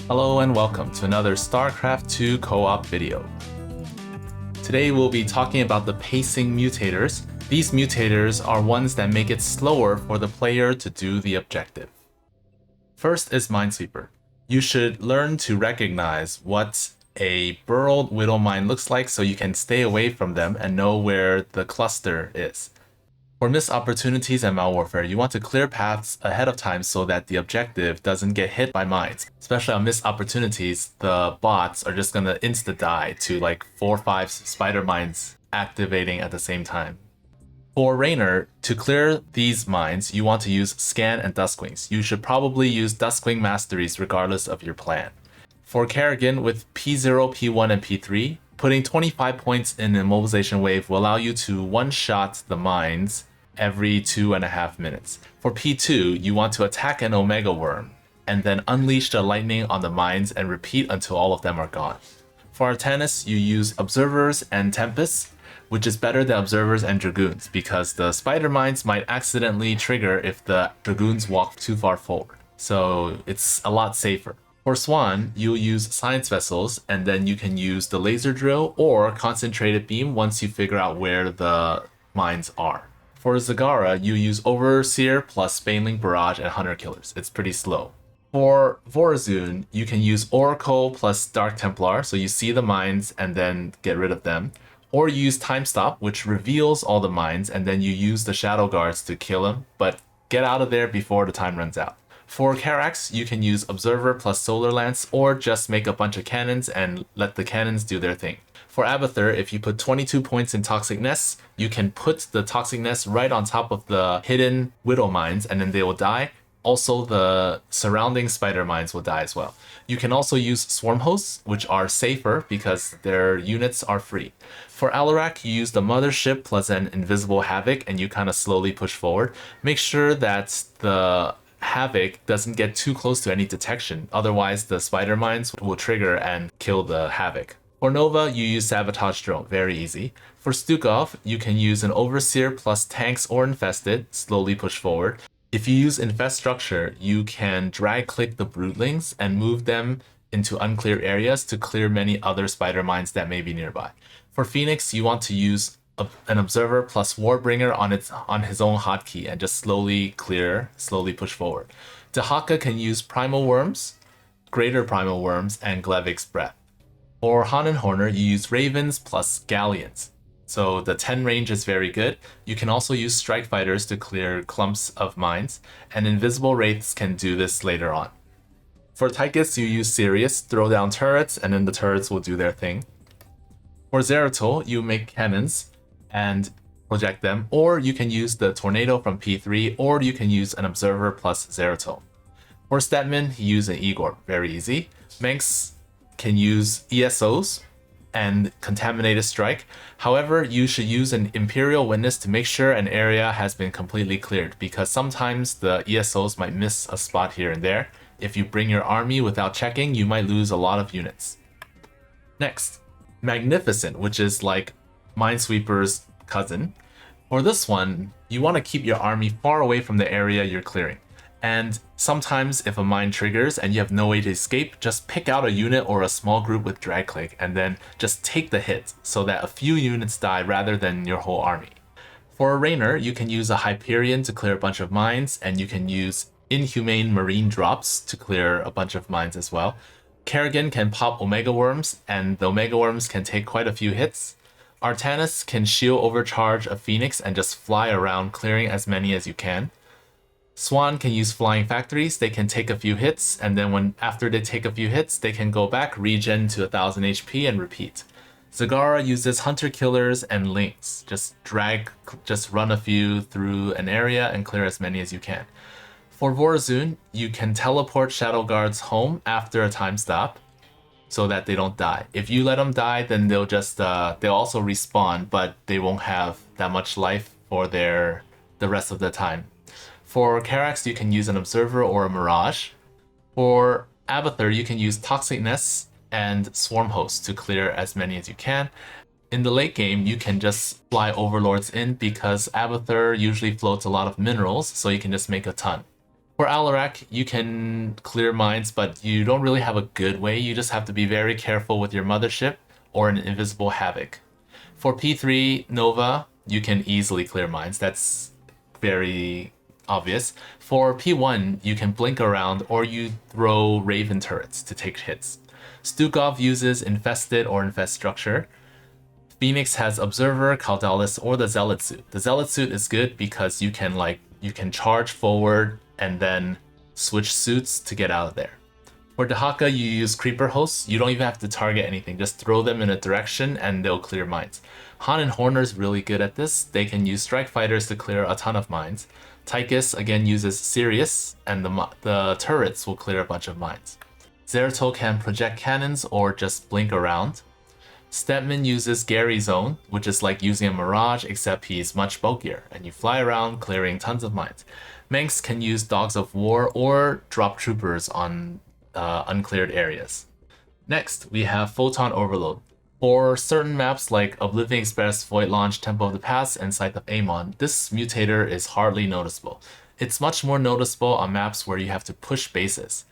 Hello and welcome to another StarCraft 2 co-op video. Today we'll be talking about the pacing mutators. These mutators are ones that make it slower for the player to do the objective. First is Minesweeper. You should learn to recognize what a burrowed widow mine looks like so you can stay away from them and know where the cluster is. For missed opportunities and malwarfare, you want to clear paths ahead of time so that the objective doesn't get hit by mines. Especially on missed opportunities, the bots are just gonna insta-die to like 4 or 5 spider mines activating at the same time. For Raynor, to clear these mines, you want to use Scan and Duskwings. You should probably use Duskwing Masteries regardless of your plan. For Kerrigan, with P0, P1, and P3, putting 25 points in an immobilization wave will allow you to one-shot the mines every 2.5 minutes. For P2, you want to attack an Omega Worm, and then unleash the lightning on the mines and repeat until all of them are gone. For Artanis, you use Observers and Tempests, which is better than Observers and Dragoons, because the Spider Mines might accidentally trigger if the Dragoons walk too far forward, so it's a lot safer. For Swan, you'll use Science Vessels, and then you can use the Laser Drill or Concentrated Beam once you figure out where the mines are. For Zagara, you use Overseer plus Baneling Barrage and Hunter Killers. It's pretty slow. For Vorazun, you can use Oracle plus Dark Templar, so you see the mines and then get rid of them. Or you use Time Stop, which reveals all the mines, and then you use the Shadow Guards to kill them, but get out of there before the time runs out. For Karax, you can use Observer plus Solar Lance, or just make a bunch of cannons and let the cannons do their thing. For Abathur, if you put 22 points in Toxic Nests, you can put the Toxic Nest right on top of the hidden Widow Mines, and then they will die. Also, the surrounding Spider Mines will die as well. You can also use Swarm Hosts, which are safer because their units are free. For Alarak, you use the Mothership plus an Invisible Havoc, and you kind of slowly push forward. Make sure that the Havoc doesn't get too close to any detection, otherwise the Spider Mines will trigger and kill the Havoc. For Nova, you use Sabotage Drone, very easy. For Stukov, you can use an Overseer plus Tanks or Infested, slowly push forward. If you use Infest Structure, you can drag-click the Broodlings and move them into unclear areas to clear many other Spider Mines that may be nearby. For Phoenix, you want to use an Observer plus Warbringer on his own hotkey and just slowly push forward. Dahaka can use Primal Worms, Greater Primal Worms, and Glevik's Breath. For Han and Horner, you use Ravens plus Galleons. So the 10 range is very good. You can also use Strike Fighters to clear clumps of mines, and Invisible Wraiths can do this later on. For Tychus, you use Sirius, throw down turrets, and then the turrets will do their thing. For Zeratul, you make cannons and project them, or you can use the Tornado from P3, or you can use an Observer plus Zeratul. For Statman, he used an Igor, very easy. Manx can use ESOs and Contaminated Strike. However, you should use an Imperial Witness to make sure an area has been completely cleared, because sometimes the ESOs might miss a spot here and there. If you bring your army without checking, you might lose a lot of units. Next, Mag-nificent, which is like Minesweeper's cousin. For this one, you want to keep your army far away from the area you're clearing. And sometimes if a mine triggers and you have no way to escape, just pick out a unit or a small group with drag click and then just take the hit so that a few units die rather than your whole army. For a Raynor, you can use a Hyperion to clear a bunch of mines, and you can use Inhumane Marine Drops to clear a bunch of mines as well. Kerrigan can pop Omega Worms, and the Omega Worms can take quite a few hits. Artanis can shield overcharge a Phoenix and just fly around clearing as many as you can. Swan can use Flying Factories. They can take a few hits, and then after they take a few hits, they can go back, regen to 1000 HP, and repeat. Zagara uses Hunter Killers and Links. Just run a few through an area and clear as many as you can. For Vorazun, you can teleport Shadow Guards home after a time stop so that they don't die. If you let them die, then they'll also respawn, but they won't have that much life for the rest of the time. For Karax, you can use an Observer or a Mirage. For Abathur, you can use Toxic Nests and Swarm Hosts to clear as many as you can. In the late game, you can just fly Overlords in because Abathur usually floats a lot of minerals, so you can just make a ton. For Alarak, you can clear mines, but you don't really have a good way. You just have to be very careful with your mothership or an invisible havoc. For P3 Nova, you can easily clear mines. That's very obvious. For P1, you can blink around or you throw Raven turrets to take hits. Stukov uses Infested or Infest Structure. Phoenix has Observer, Caldalis, or the Zealot suit. The Zealot suit is good because you can charge forward and then switch suits to get out of there. For Dahaka, you use Creeper Hosts. You don't even have to target anything. Just throw them in a direction and they'll clear mines. Han and Horner's really good at this. They can use Strike Fighters to clear a ton of mines. Tychus again uses Sirius, and the turrets will clear a bunch of mines. Zeratul can project cannons or just blink around. Stepman uses Gary Zone, which is like using a Mirage, except he's much bulkier, and you fly around clearing tons of mines. Manx can use Dogs of War or drop troopers on uncleared areas. Next, we have Photon Overload. For certain maps like Oblivion Express, Void Launch, Temple of the Past, and Scythe of Amon, this mutator is hardly noticeable. It's much more noticeable on maps where you have to push bases.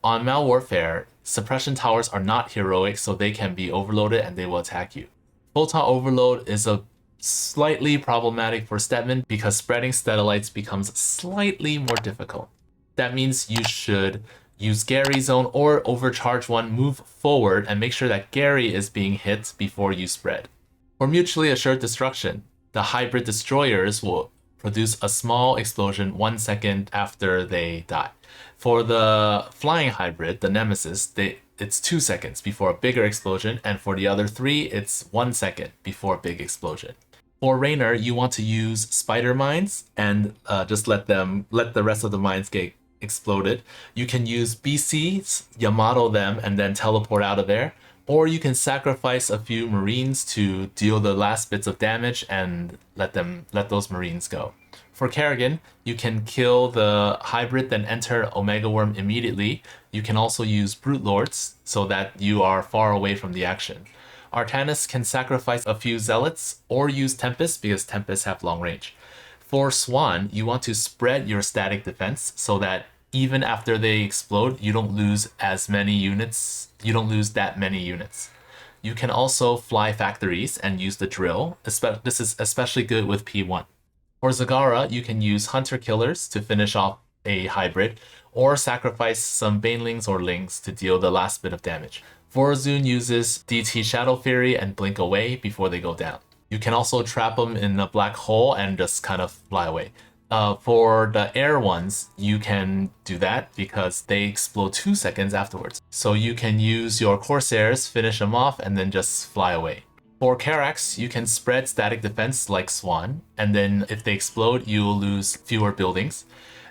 On Mal Warfare, suppression towers are not heroic, so they can be overloaded and they will attack you. Photon Overload is a slightly problematic for Stedman because spreading Steadalites becomes slightly more difficult. That means you should use Gary Zone or overcharge one, move forward, and make sure that Gary is being hit before you spread. For Mutually Assured Destruction, the Hybrid Destroyers will produce a small explosion 1 second after they die. For the Flying Hybrid, the Nemesis, it's 2 seconds before a bigger explosion, and for the other 3, it's 1 second before a big explosion. For Raynor, you want to use Spider Mines and just let the rest of the mines get exploded. You can use BCs, Yamato them, and then teleport out of there. Or you can sacrifice a few Marines to deal the last bits of damage and let those Marines go. For Kerrigan, you can kill the Hybrid, then enter Omega Worm immediately. You can also use Brute Lords so that you are far away from the action. Artanis can sacrifice a few Zealots or use Tempest because Tempests have long range. For Swan, you want to spread your static defense so that even after they explode, you don't lose as many units. You don't lose that many units. You can also fly factories and use the drill. This is especially good with P1. For Zagara, you can use Hunter Killers to finish off a Hybrid, or sacrifice some Banelings or Lings to deal the last bit of damage. Vorazun uses DT Shadow Fury and blink away before they go down. You can also trap them in a black hole and just kind of fly away. For the air ones, you can do that because they explode 2 seconds afterwards. So you can use your Corsairs, finish them off, and then just fly away. For Karax, you can spread static defense like Swan, and then if they explode, you will lose fewer buildings.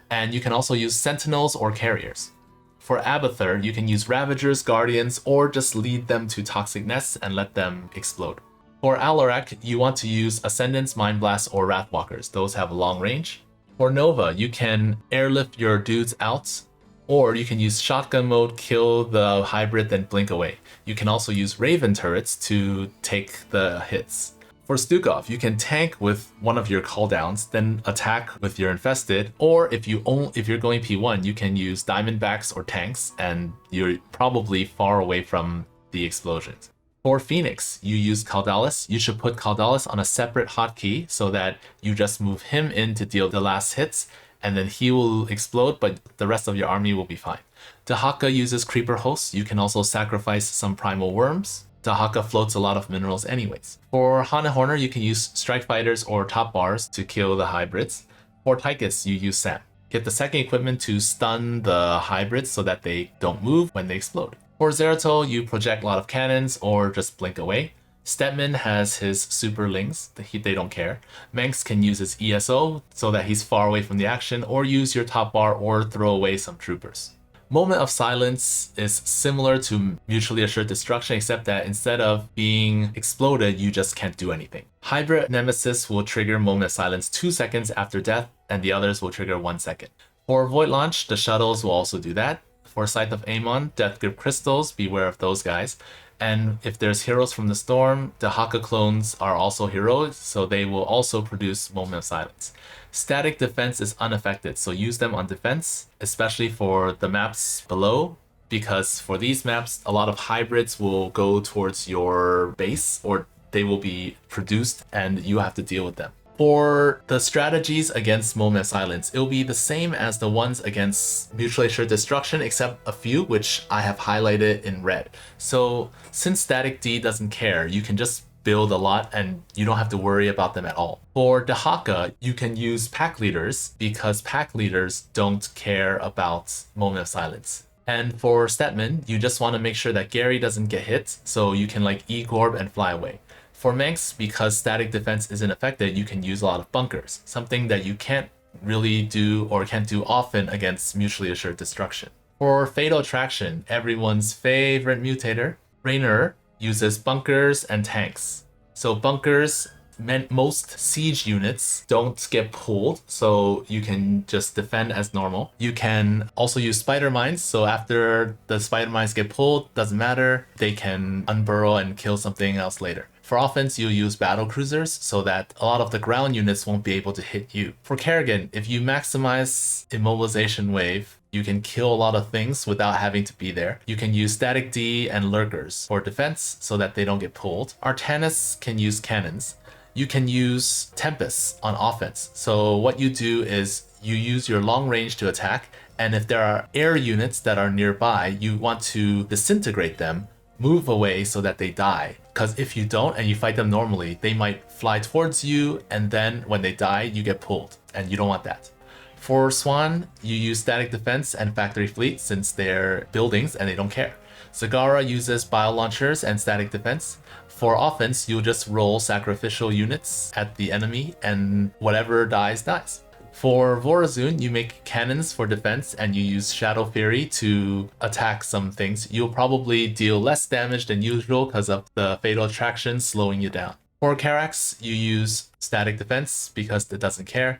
And you can also use Sentinels or Carriers. For Abathur, you can use Ravagers, Guardians, or just lead them to Toxic Nests and let them explode. For Alarak, you want to use Ascendants, Mind Blasts, or Wrathwalkers. Those have long range. For Nova, you can airlift your dudes out, or you can use shotgun mode, kill the Hybrid, then blink away. You can also use Raven turrets to take the hits. For Stukov, you can tank with one of your calldowns, then attack with your Infested, or if you're going P1, you can use Diamondbacks or tanks, and you're probably far away from the explosions. For Phoenix, you use Caldalis. You should put Caldalis on a separate hotkey so that you just move him in to deal the last hits, and then he will explode, but the rest of your army will be fine. Dahaka uses Creeper Hosts. You can also sacrifice some Primal Worms. Dahaka floats a lot of minerals anyways. For Hana Horner, you can use Strike Fighters or Top Bars to kill the Hybrids. For Tychus, you use Sam. Get the second equipment to stun the Hybrids so that they don't move when they explode. For Zeratul, you project a lot of cannons or just blink away. Stedman has his Superlings, they don't care. Manx can use his ESO so that he's far away from the action, or use your top bar or throw away some troopers. Moment of Silence is similar to Mutually Assured Destruction, except that instead of being exploded, you just can't do anything. Hybrid Nemesis will trigger Moment of Silence 2 seconds after death, and the others will trigger 1 second. For Void Launch, the shuttles will also do that. For Scythe of Amon, Death Grip Crystals, beware of those guys. And if there's heroes from the storm, the Haka clones are also heroes, so they will also produce Moment of Silence. Static defense is unaffected, so use them on defense, especially for the maps below, because for these maps, a lot of hybrids will go towards your base, or they will be produced and you have to deal with them. For the strategies against Moment of Silence, it will be the same as the ones against Mutually Assured Destruction, except a few, which I have highlighted in red. So since Static D doesn't care, you can just build a lot and you don't have to worry about them at all. For the Haka, you can use pack leaders because pack leaders don't care about Moment of Silence. And for Statman, you just want to make sure that Gary doesn't get hit, so you can like E-Gorb and fly away. For Manx, because static defense isn't affected, you can use a lot of bunkers, something that you can't really do or can't do often against Mutually Assured Destruction. For Fatal Attraction, everyone's favorite mutator, Raynor uses bunkers and tanks. So bunkers meant most siege units don't get pulled, so you can just defend as normal. You can also use spider mines, so after the spider mines get pulled, doesn't matter, they can unburrow and kill something else later. For offense, you'll use battle cruisers so that a lot of the ground units won't be able to hit you. For Kerrigan, if you maximize immobilization wave, you can kill a lot of things without having to be there. You can use Static D and Lurkers for defense so that they don't get pulled. Artanis can use cannons. You can use Tempest on offense. So what you do is you use your long range to attack, and if there are air units that are nearby, you want to disintegrate them, move away so that they die. Because if you don't and you fight them normally, they might fly towards you, and then when they die, you get pulled, and you don't want that. For Swan, you use static defense and factory fleet since they're buildings and they don't care. Zagara uses bio launchers and static defense. For offense, you'll just roll sacrificial units at the enemy and whatever dies, dies. For Vorazun, you make cannons for defense and you use Shadow Fury to attack some things. You'll probably deal less damage than usual because of the Fatal Attraction slowing you down. For Carax, you use static defense because it doesn't care.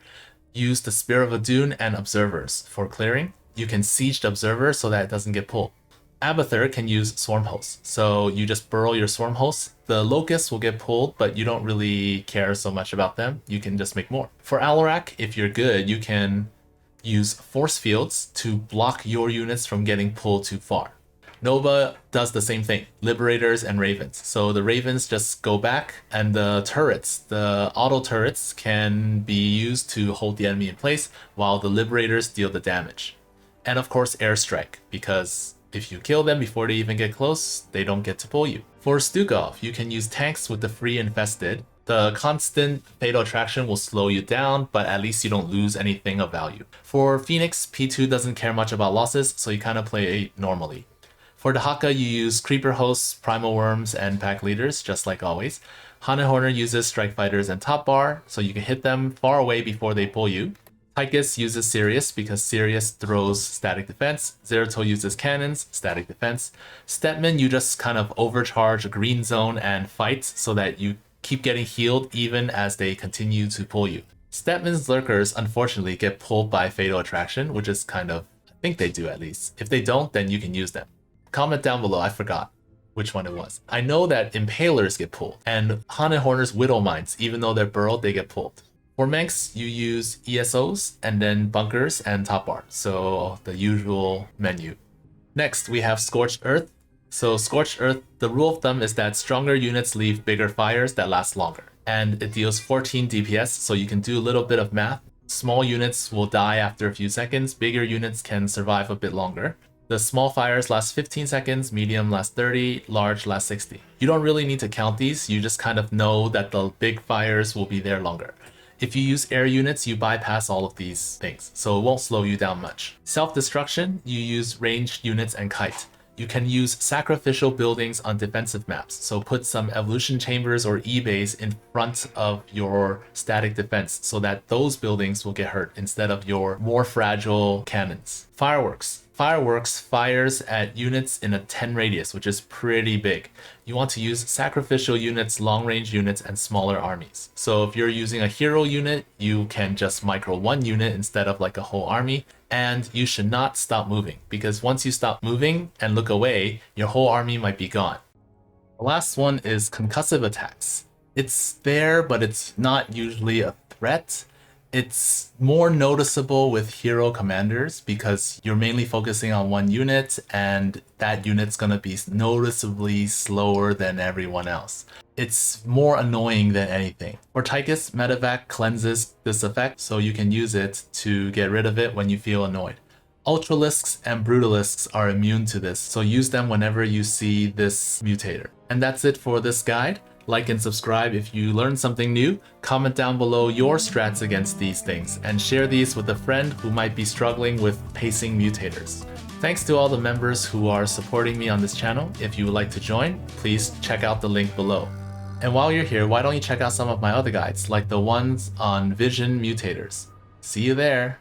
Use the Spear of Adun and Observers for clearing. You can siege the Observer so that it doesn't get pulled. Abathur can use Swarm Hosts, so you just burrow your Swarm Hosts. The Locusts will get pulled, but you don't really care so much about them. You can just make more. For Alarak, if you're good, you can use Force Fields to block your units from getting pulled too far. Nova does the same thing, Liberators and Ravens. So the Ravens just go back, and the turrets, the auto turrets, can be used to hold the enemy in place, while the Liberators deal the damage. And of course, Airstrike, because if you kill them before they even get close, they don't get to pull you. For Stukov, you can use tanks with the free infested. The constant Fatal Attraction will slow you down, but at least you don't lose anything of value. For Phoenix, P2 doesn't care much about losses, so you kind of play normally. For the Haka, you use Creeper Hosts, Primal Worms, and Pack Leaders, just like always. Hane Horner uses Strike Fighters and Top Bar, so you can hit them far away before they pull you. Tychus uses Sirius because Sirius throws static defense. Zeratul uses cannons, static defense. Stetman, you just kind of overcharge a green zone and fight so that you keep getting healed even as they continue to pull you. Stetman's Lurkers unfortunately get pulled by Fatal Attraction, which is kind of, I think they do at least. If they don't, then you can use them. Comment down below, I forgot which one it was. I know that Impalers get pulled, and Hane Horner's Widow Mines, even though they're burrowed, they get pulled. For Manx, you use ESOs and then bunkers and top bar, so the usual menu. Next, we have Scorched Earth. So Scorched Earth, the rule of thumb is that stronger units leave bigger fires that last longer. And it deals 14 DPS, so you can do a little bit of math. Small units will die after a few seconds, bigger units can survive a bit longer. The small fires last 15 seconds, medium last 30, large last 60. You don't really need to count these, you just kind of know that the big fires will be there longer. If you use air units, you bypass all of these things, so it won't slow you down much. Self-destruction, you use ranged units and kite. You can use sacrificial buildings on defensive maps, so put some evolution chambers or E-bays in front of your static defense so that those buildings will get hurt instead of your more fragile cannons. Fireworks. Fireworks fires at units in a 10 radius, which is pretty big. You want to use sacrificial units, long-range units, and smaller armies. So if you're using a hero unit, you can just micro one unit instead of like a whole army. And you should not stop moving, because once you stop moving and look away, your whole army might be gone. The last one is Concussive Attacks. It's there, but it's not usually a threat. It's more noticeable with hero commanders because you're mainly focusing on one unit and that unit's gonna be noticeably slower than everyone else. It's more annoying than anything. For Tychus, Medevac cleanses this effect so you can use it to get rid of it when you feel annoyed. Ultralisks and Brutalisks are immune to this, so use them whenever you see this mutator. And that's it for this guide. Like and subscribe if you learned something new, comment down below your strats against these things, and share these with a friend who might be struggling with pacing mutators. Thanks to all the members who are supporting me on this channel. If you would like to join, please check out the link below. And while you're here, why don't you check out some of my other guides, like the ones on Vision mutators. See you there!